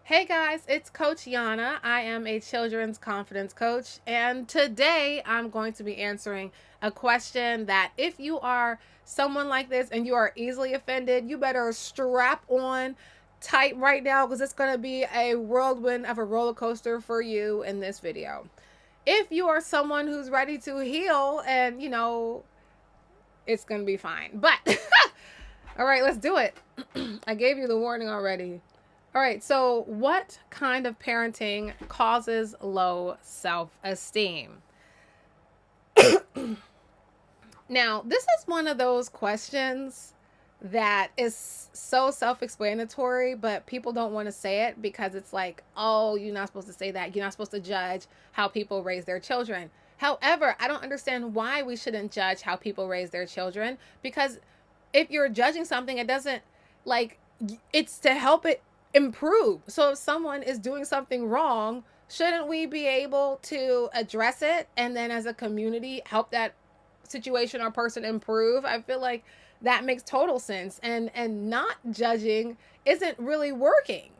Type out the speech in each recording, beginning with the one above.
Hey guys, it's Coach Yana. I am a children's confidence coach, and today I'm going to be answering a question that if you are someone like this and you are easily offended, you better strap on tight right now because it's going to be a whirlwind of a roller coaster for you in this video. If you are someone who's ready to heal and it's going to be fine. But all right, let's do it. I gave you the warning already. All right, so what kind of parenting causes low self esteem? Now, this is one of those questions that is so self explanatory, but people don't want to say it because it's like, oh, you're not supposed to say that. You're not supposed to judge how people raise their children. However, I don't understand why we shouldn't judge how people raise their children because if you're judging something, it doesn't like it's to help it improve. So if someone is doing something wrong, shouldn't we be able to address it and then as a community help that situation or person improve? I feel like that makes total sense, and not judging isn't really working,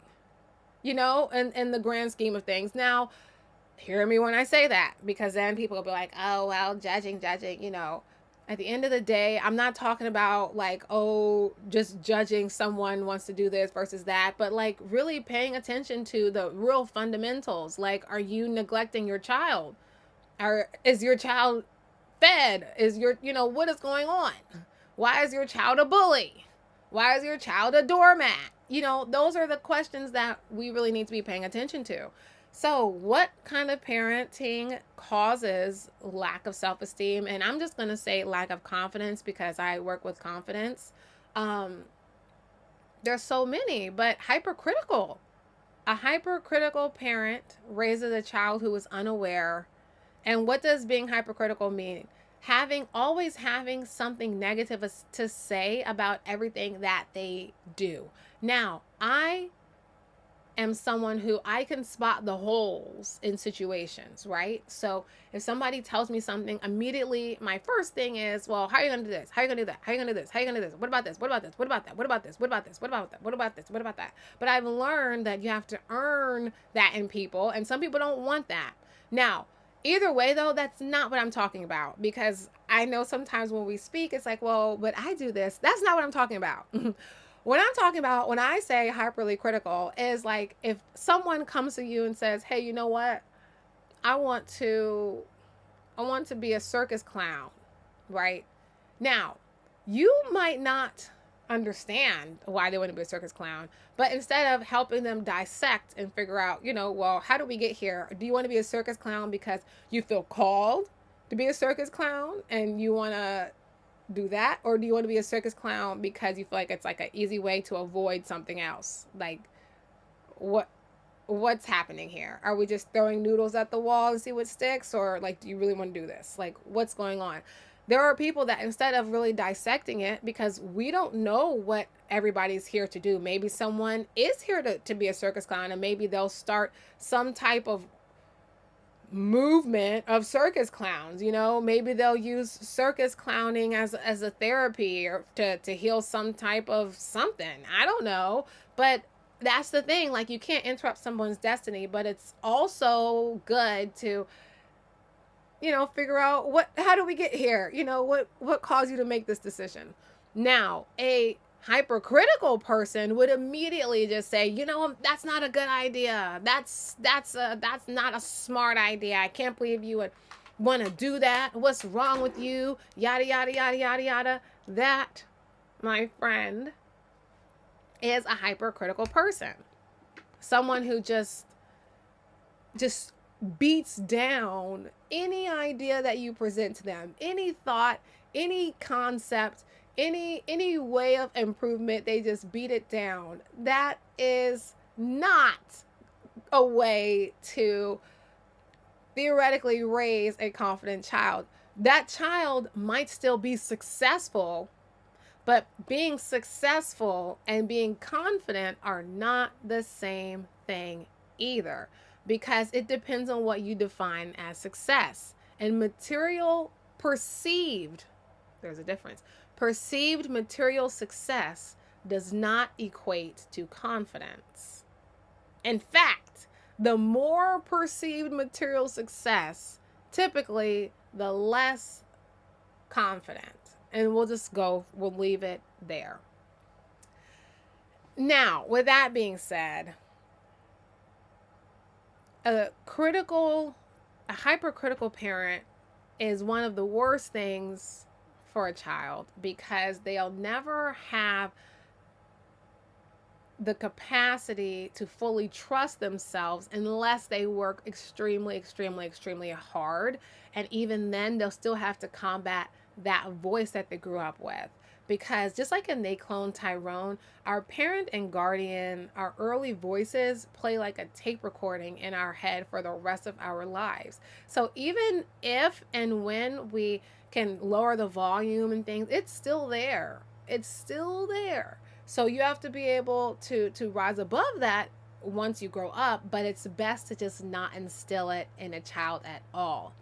in the grand scheme of things. Now, hear me when I say that, because then people will be like, oh, well, judging. At the end of the day, I'm not talking about like, oh, just judging someone wants to do this versus that, but like really paying attention to the real fundamentals. Like, are you neglecting your child? Or is your child fed? What is going on? Why is your child a bully? Why is your child a doormat? Those are the questions that we really need to be paying attention to. So, what kind of parenting causes lack of self esteem? And I'm just going to say lack of confidence because I work with confidence. Um, there's so many, but hypercritical. A hypercritical parent raises a child who is unaware. And what does being hypercritical mean? Always having something negative to say about everything that they do. Now, I am someone who I can spot the holes in situations, right? So if somebody tells me something, immediately my first thing is, well, how are you gonna do this? How are you gonna do that? How are you gonna do this? How are you gonna do this? What about this? What about this? What about that? What about this? What about this? What about that? What about this? What about that? But I've learned that you have to earn that in people, and some people don't want that. Now, either way, though, that's not what I'm talking about, because I know sometimes when we speak, it's like, well, but I do this. That's not what I'm talking about. What I'm talking about when I say hyperly critical is like if someone comes to you and says, "Hey, you know what? I want to be a circus clown." Right? Now, you might not understand why they want to be a circus clown, but instead of helping them dissect and figure out, well, how do we get here? Do you want to be a circus clown because you feel called to be a circus clown and you want to do that, or do you want to be a circus clown because you feel like it's like an easy way to avoid something else? Like, what's happening here? Are we just throwing noodles at the wall and see what sticks, or like, do you really want to do this? Like, what's going on? There are people that instead of really dissecting it, because we don't know what everybody's here to do, maybe someone is here to be a circus clown, and maybe they'll start some type of movement of circus clowns. Maybe they'll use circus clowning as a therapy or to heal some type of something. I don't know, but that's the thing, like, you can't interrupt someone's destiny, but it's also good to figure out how do we get here. What caused you to make this decision. Now, a hypercritical person would immediately just say, that's not a good idea. That's not a smart idea. I can't believe you would want to do that. What's wrong with you? Yada yada yada yada yada. That, my friend, is a hypercritical person. Someone who just beats down any idea that you present to them, any thought, any concept, any way of improvement. They just beat it down. That is not a way to theoretically raise a confident child. That child might still be successful, but being successful and being confident are not the same thing either, because it depends on what you define as success. And there's a difference. Perceived material success does not equate to confidence. In fact, the more perceived material success, typically the less confident. And we'll leave it there. Now, with that being said, a hypercritical parent is one of the worst things for a child because they'll never have the capacity to fully trust themselves unless they work extremely, extremely, extremely hard. And even then, they'll still have to combat that voice that they grew up with. Because just like in They Clone Tyrone, our parent and guardian, our early voices play like a tape recording in our head for the rest of our lives. So even if and when we can lower the volume and things, it's still there. It's still there. So you have to be able to rise above that once you grow up, but it's best to just not instill it in a child at all.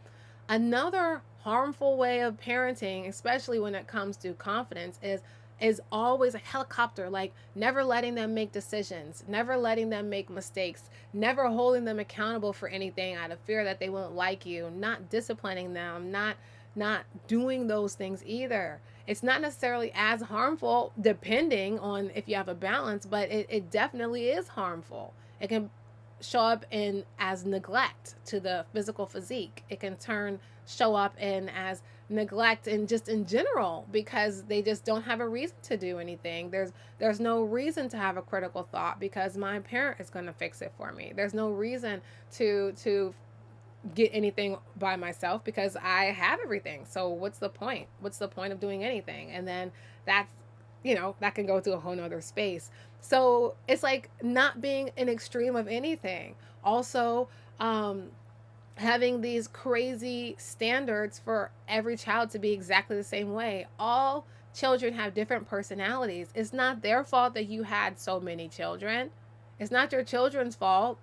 Another harmful way of parenting, especially when it comes to confidence, is always a helicopter, like never letting them make decisions, never letting them make mistakes, never holding them accountable for anything out of fear that they won't like you, not disciplining them, not doing those things either. It's not necessarily as harmful depending on if you have a balance, but it definitely is harmful. It can show up in as neglect to the physical physique. It can show up in as neglect and just in general because they just don't have a reason to do anything. There's no reason to have a critical thought because my parent is going to fix it for me. There's no reason to get anything by myself because I have everything. So what's the point? What's the point of doing anything? And then that's, that can go to a whole nother space. So it's like not being an extreme of anything. Also, having these crazy standards for every child to be exactly the same way. All children have different personalities. It's not their fault that you had so many children. It's not your children's fault.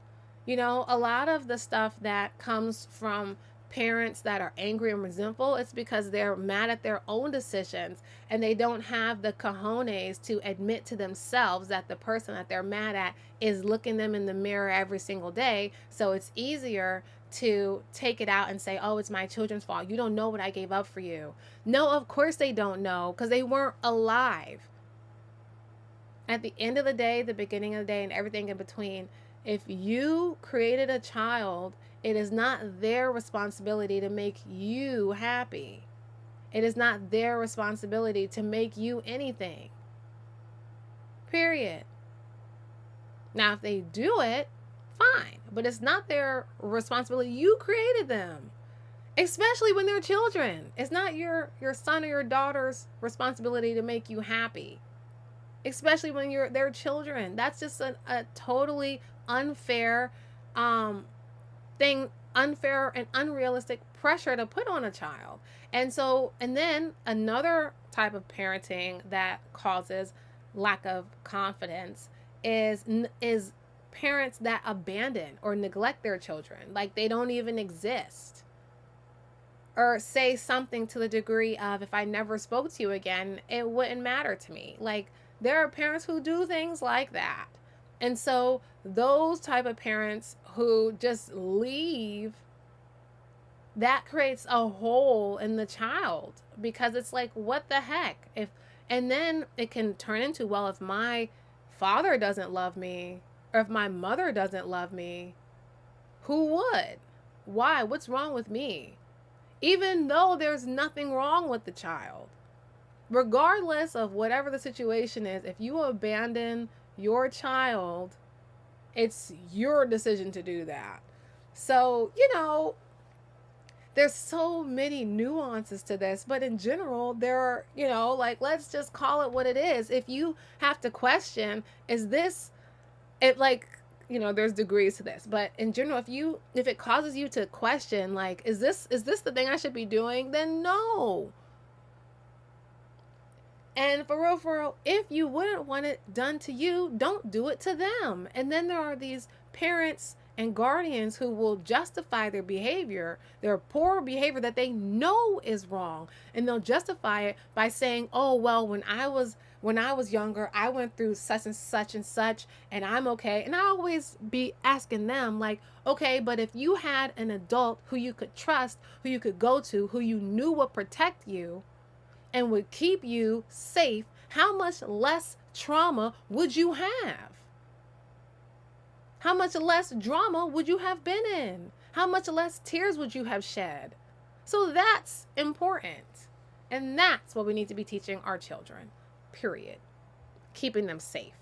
A lot of the stuff that comes from parents that are angry and resentful, it's because they're mad at their own decisions and they don't have the cojones to admit to themselves that the person that they're mad at is looking them in the mirror every single day. So it's easier to take it out and say, oh, it's my children's fault. You don't know what I gave up for you. No, of course they don't know because they weren't alive. At the end of the day, the beginning of the day, and everything in between, if you created a child, it is not their responsibility to make you happy. It is not their responsibility to make you anything. Period. Now, if they do it, fine. But it's not their responsibility. You created them. Especially when they're children. It's not your son or your daughter's responsibility to make you happy. Especially when they're children. That's just a totally unfair thing, unfair and unrealistic pressure to put on a child. And then another type of parenting that causes lack of confidence is parents that abandon or neglect their children, like they don't even exist, or say something to the degree of, if I never spoke to you again, it wouldn't matter to me. Like, there are parents who do things like that. And so those type of parents who just leave, that creates a hole in the child because it's like, what the heck? And then it can turn into, well, if my father doesn't love me or if my mother doesn't love me, who would? Why? What's wrong with me? Even though there's nothing wrong with the child. Regardless of whatever the situation is, if you abandon your child, it's your decision to do that. So, there's so many nuances to this, but in general, there are, let's just call it what it is. If you have to question, is this, there's degrees to this, but in general, if it causes you to question, like, is this the thing I should be doing? Then no. And for real, if you wouldn't want it done to you, don't do it to them. And then there are these parents and guardians who will justify their behavior, their poor behavior that they know is wrong. And they'll justify it by saying, oh, well, when I was when I was younger, I went through such and such, and I'm okay. And I always be asking them, like, okay, but if you had an adult who you could trust, who you could go to, who you knew would protect you and would keep you safe, how much less trauma would you have? How much less drama would you have been in? How much less tears would you have shed? So that's important. And that's what we need to be teaching our children, period. Keeping them safe.